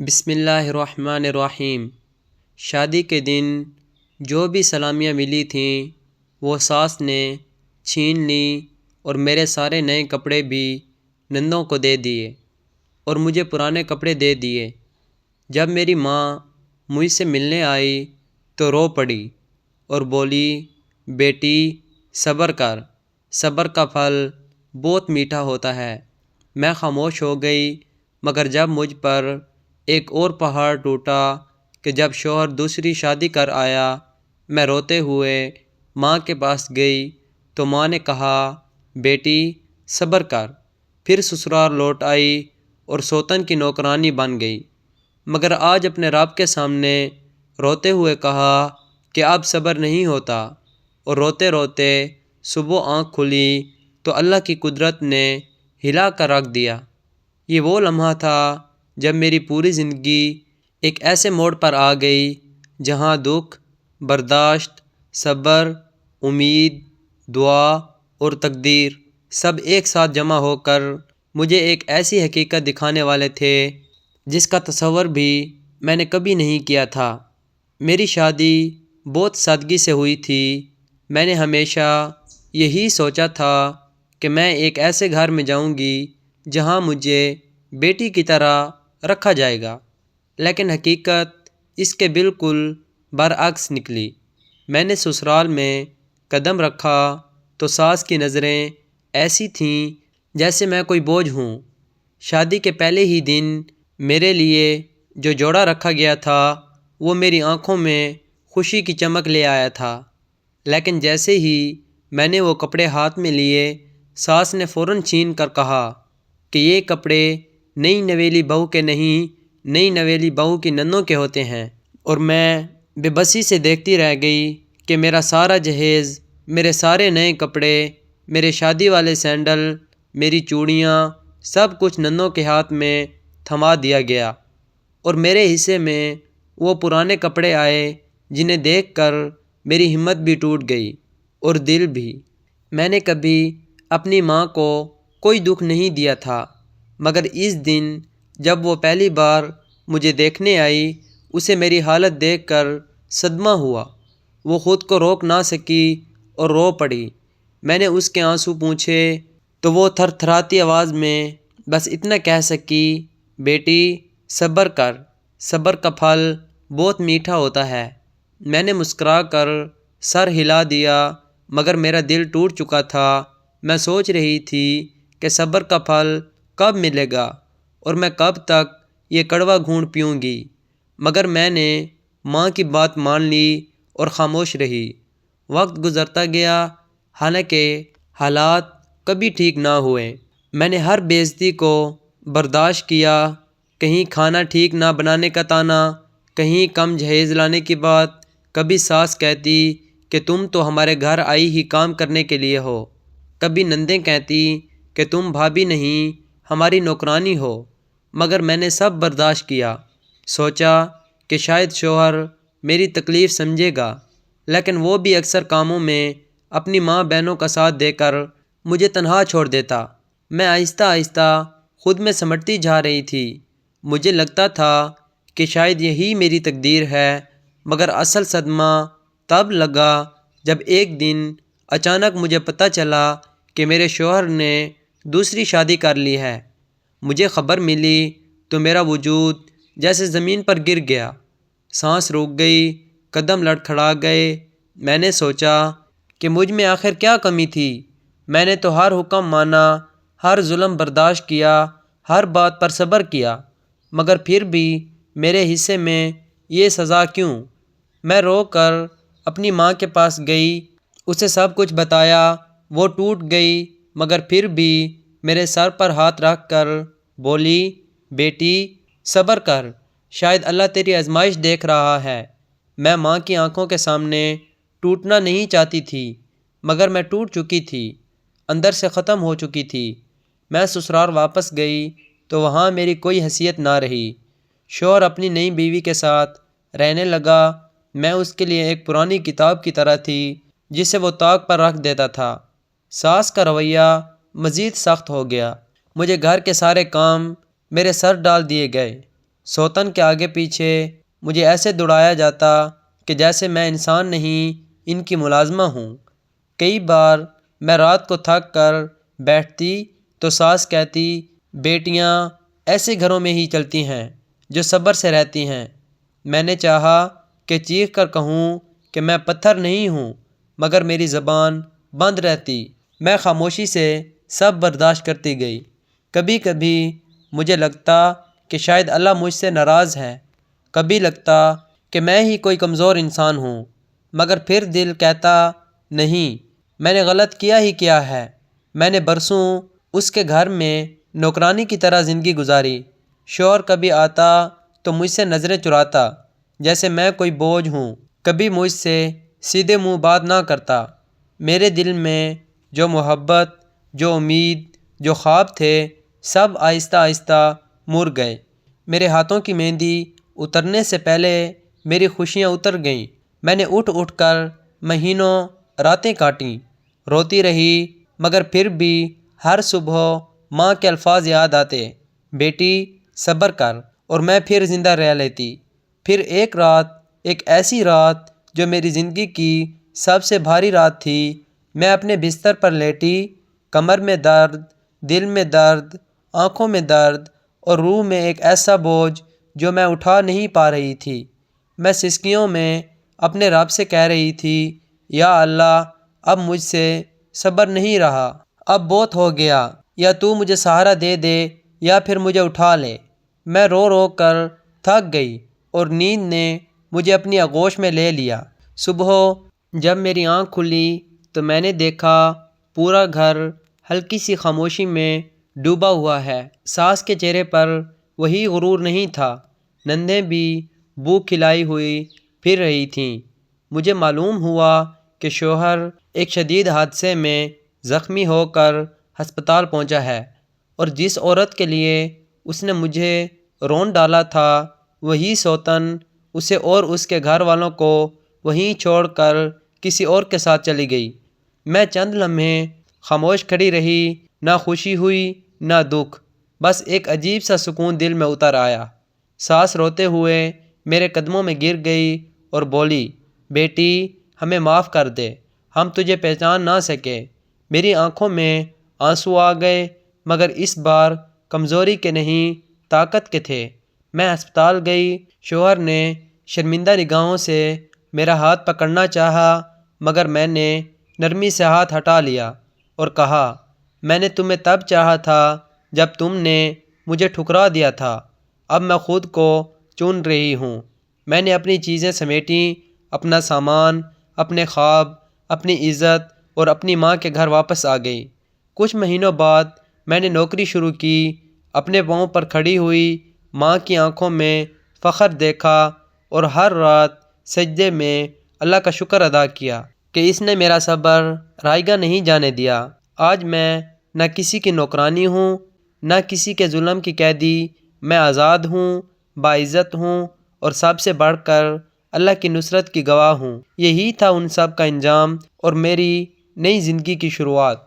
بسم اللہ الرحمن الرحیم۔ شادی کے دن جو بھی سلامیاں ملی تھیں وہ ساس نے چھین لیں اور میرے سارے نئے کپڑے بھی نندوں کو دے دیے اور مجھے پرانے کپڑے دے دیے۔ جب میری ماں مجھ سے ملنے آئی تو رو پڑی اور بولی، بیٹی صبر کر، صبر کا پھل بہت میٹھا ہوتا ہے۔ میں خاموش ہو گئی، مگر جب مجھ پر ایک اور پہاڑ ٹوٹا کہ جب شوہر دوسری شادی کر آیا، میں روتے ہوئے ماں کے پاس گئی تو ماں نے کہا، بیٹی صبر کر۔ پھر سسرال لوٹ آئی اور سوتن کی نوکرانی بن گئی، مگر آج اپنے رب کے سامنے روتے ہوئے کہا کہ اب صبر نہیں ہوتا، اور روتے روتے صبح آنکھ کھلی تو اللہ کی قدرت نے ہلا کر رکھ دیا۔ یہ وہ لمحہ تھا جب میری پوری زندگی ایک ایسے موڑ پر آ گئی جہاں دکھ، برداشت، صبر، امید، دعا اور تقدیر سب ایک ساتھ جمع ہو کر مجھے ایک ایسی حقیقت دکھانے والے تھے جس کا تصور بھی میں نے کبھی نہیں کیا تھا۔ میری شادی بہت سادگی سے ہوئی تھی۔ میں نے ہمیشہ یہی سوچا تھا کہ میں ایک ایسے گھر میں جاؤں گی جہاں مجھے بیٹی کی طرح رکھا جائے گا، لیکن حقیقت اس کے بالکل برعکس نکلی۔ میں نے سسرال میں قدم رکھا تو ساس کی نظریں ایسی تھیں جیسے میں کوئی بوجھ ہوں۔ شادی کے پہلے ہی دن میرے لیے جو جوڑا رکھا گیا تھا وہ میری آنکھوں میں خوشی کی چمک لے آیا تھا، لیکن جیسے ہی میں نے وہ کپڑے ہاتھ میں لیے، ساس نے فوراً چھین کر کہا کہ یہ کپڑے نئی نویلی بہو کے نہیں، نئی نویلی بہو کی نندوں کے ہوتے ہیں۔ اور میں بے بسی سے دیکھتی رہ گئی کہ میرا سارا جہیز، میرے سارے نئے کپڑے، میرے شادی والے سینڈل، میری چوڑیاں، سب کچھ نندوں کے ہاتھ میں تھما دیا گیا، اور میرے حصے میں وہ پرانے کپڑے آئے جنہیں دیکھ کر میری ہمت بھی ٹوٹ گئی اور دل بھی۔ میں نے کبھی اپنی ماں کو کوئی دکھ نہیں دیا تھا، مگر اس دن جب وہ پہلی بار مجھے دیکھنے آئی، اسے میری حالت دیکھ کر صدمہ ہوا۔ وہ خود کو روک نہ سکی اور رو پڑی۔ میں نے اس کے آنسو پوچھے تو وہ تھر تھراتی آواز میں بس اتنا کہہ سکی، بیٹی صبر کر، صبر کا پھل بہت میٹھا ہوتا ہے۔ میں نے مسکرا کر سر ہلا دیا، مگر میرا دل ٹوٹ چکا تھا۔ میں سوچ رہی تھی کہ صبر کا پھل کب ملے گا اور میں کب تک یہ کڑوا گھونٹ پیوں گی، مگر میں نے ماں کی بات مان لی اور خاموش رہی۔ وقت گزرتا گیا، حالانکہ حالات کبھی ٹھیک نہ ہوئے۔ میں نے ہر بے عزتی کو برداشت کیا، کہیں کھانا ٹھیک نہ بنانے کا طعنہ، کہیں کم جہیز لانے کی بات، کبھی ساس کہتی کہ تم تو ہمارے گھر آئی ہی کام کرنے کے لیے ہو، کبھی نندیں کہتی کہ تم بھابھی نہیں ہماری نوکرانی ہو، مگر میں نے سب برداشت کیا۔ سوچا کہ شاید شوہر میری تکلیف سمجھے گا، لیکن وہ بھی اکثر کاموں میں اپنی ماں بہنوں کا ساتھ دے کر مجھے تنہا چھوڑ دیتا۔ میں آہستہ آہستہ خود میں سمٹتی جا رہی تھی۔ مجھے لگتا تھا کہ شاید یہی میری تقدیر ہے، مگر اصل صدمہ تب لگا جب ایک دن اچانک مجھے پتہ چلا کہ میرے شوہر نے دوسری شادی کر لی ہے۔ مجھے خبر ملی تو میرا وجود جیسے زمین پر گر گیا، سانس رک گئی، قدم لڑکھڑا گئے۔ میں نے سوچا کہ مجھ میں آخر کیا کمی تھی؟ میں نے تو ہر حکم مانا، ہر ظلم برداشت کیا، ہر بات پر صبر کیا، مگر پھر بھی میرے حصے میں یہ سزا کیوں؟ میں رو کر اپنی ماں کے پاس گئی، اسے سب کچھ بتایا۔ وہ ٹوٹ گئی، مگر پھر بھی میرے سر پر ہاتھ رکھ کر بولی، بیٹی صبر کر، شاید اللہ تیری آزمائش دیکھ رہا ہے۔ میں ماں کی آنکھوں کے سامنے ٹوٹنا نہیں چاہتی تھی، مگر میں ٹوٹ چکی تھی، اندر سے ختم ہو چکی تھی۔ میں سسرال واپس گئی تو وہاں میری کوئی حیثیت نہ رہی۔ شوہر اپنی نئی بیوی کے ساتھ رہنے لگا۔ میں اس کے لیے ایک پرانی کتاب کی طرح تھی جسے وہ طاق پر رکھ دیتا تھا۔ ساس کا رویہ مزید سخت ہو گیا۔ مجھے گھر کے سارے کام میرے سر ڈال دیے گئے۔ سوتن کے آگے پیچھے مجھے ایسے دوڑایا جاتا کہ جیسے میں انسان نہیں ان کی ملازمہ ہوں۔ کئی بار میں رات کو تھک کر بیٹھتی تو ساس کہتی، بیٹیاں ایسے گھروں میں ہی چلتی ہیں جو صبر سے رہتی ہیں۔ میں نے چاہا کہ چیخ کر کہوں کہ میں پتھر نہیں ہوں، مگر میری زبان بند رہتی۔ میں خاموشی سے سب برداشت کرتی گئی۔ کبھی کبھی مجھے لگتا کہ شاید اللہ مجھ سے ناراض ہے، کبھی لگتا کہ میں ہی کوئی کمزور انسان ہوں، مگر پھر دل کہتا نہیں، میں نے غلط کیا ہے۔ میں نے برسوں اس کے گھر میں نوکرانی کی طرح زندگی گزاری۔ شوہر کبھی آتا تو مجھ سے نظریں چراتا جیسے میں کوئی بوجھ ہوں، کبھی مجھ سے سیدھے منہ بات نہ کرتا۔ میرے دل میں جو محبت، جو امید، جو خواب تھے، سب آہستہ آہستہ مر گئے۔ میرے ہاتھوں کی مہندی اترنے سے پہلے میری خوشیاں اتر گئیں۔ میں نے اٹھ اٹھ کر مہینوں راتیں کاٹیں، روتی رہی، مگر پھر بھی ہر صبح ماں کے الفاظ یاد آتے، بیٹی صبر کر، اور میں پھر زندہ رہ لیتی۔ پھر ایک رات، ایک ایسی رات جو میری زندگی کی سب سے بھاری رات تھی، میں اپنے بستر پر لیٹی، کمر میں درد، دل میں درد، آنکھوں میں درد، اور روح میں ایک ایسا بوجھ جو میں اٹھا نہیں پا رہی تھی۔ میں سسکیوں میں اپنے رب سے کہہ رہی تھی، یا اللہ، اب مجھ سے صبر نہیں رہا، اب بہت ہو گیا، یا تو مجھے سہارا دے دے یا پھر مجھے اٹھا لے۔ میں رو رو کر تھک گئی اور نیند نے مجھے اپنی آغوش میں لے لیا۔ صبح جب میری آنکھ کھلی تو میں نے دیکھا پورا گھر ہلکی سی خاموشی میں ڈوبا ہوا ہے۔ ساس کے چہرے پر وہی غرور نہیں تھا، نندیں بھی بھوک کھلائی ہوئی پھر رہی تھیں۔ مجھے معلوم ہوا کہ شوہر ایک شدید حادثے میں زخمی ہو کر ہسپتال پہنچا ہے، اور جس عورت کے لیے اس نے مجھے رون ڈالا تھا، وہی سوتن اسے اور اس کے گھر والوں کو وہیں چھوڑ کر کسی اور کے ساتھ چلی گئی۔ میں چند لمحے خاموش کھڑی رہی، نہ خوشی ہوئی نہ دکھ، بس ایک عجیب سا سکون دل میں اتر آیا۔ ساس روتے ہوئے میرے قدموں میں گر گئی اور بولی، بیٹی ہمیں معاف کر دے، ہم تجھے پہچان نہ سکے۔ میری آنکھوں میں آنسو آ گئے، مگر اس بار کمزوری کے نہیں، طاقت کے تھے۔ میں ہسپتال گئی۔ شوہر نے شرمندہ نگاہوں سے میرا ہاتھ پکڑنا چاہا، مگر میں نے نرمی سے ہاتھ ہٹا لیا اور کہا، میں نے تمہیں تب چاہا تھا جب تم نے مجھے ٹھکرا دیا تھا، اب میں خود کو چن رہی ہوں۔ میں نے اپنی چیزیں سمیٹیں، اپنا سامان، اپنے خواب، اپنی عزت، اور اپنی ماں کے گھر واپس آ گئی۔ کچھ مہینوں بعد میں نے نوکری شروع کی، اپنے پاؤں پر کھڑی ہوئی، ماں کی آنکھوں میں فخر دیکھا، اور ہر رات سجدے میں اللہ کا شکر ادا کیا کہ اس نے میرا صبر رائیگاں نہیں جانے دیا۔ آج میں نہ کسی کی نوکرانی ہوں، نہ کسی کے ظلم کی قیدی، میں آزاد ہوں، باعزت ہوں، اور سب سے بڑھ کر اللہ کی نصرت کی گواہ ہوں۔ یہی تھا ان سب کا انجام اور میری نئی زندگی کی شروعات۔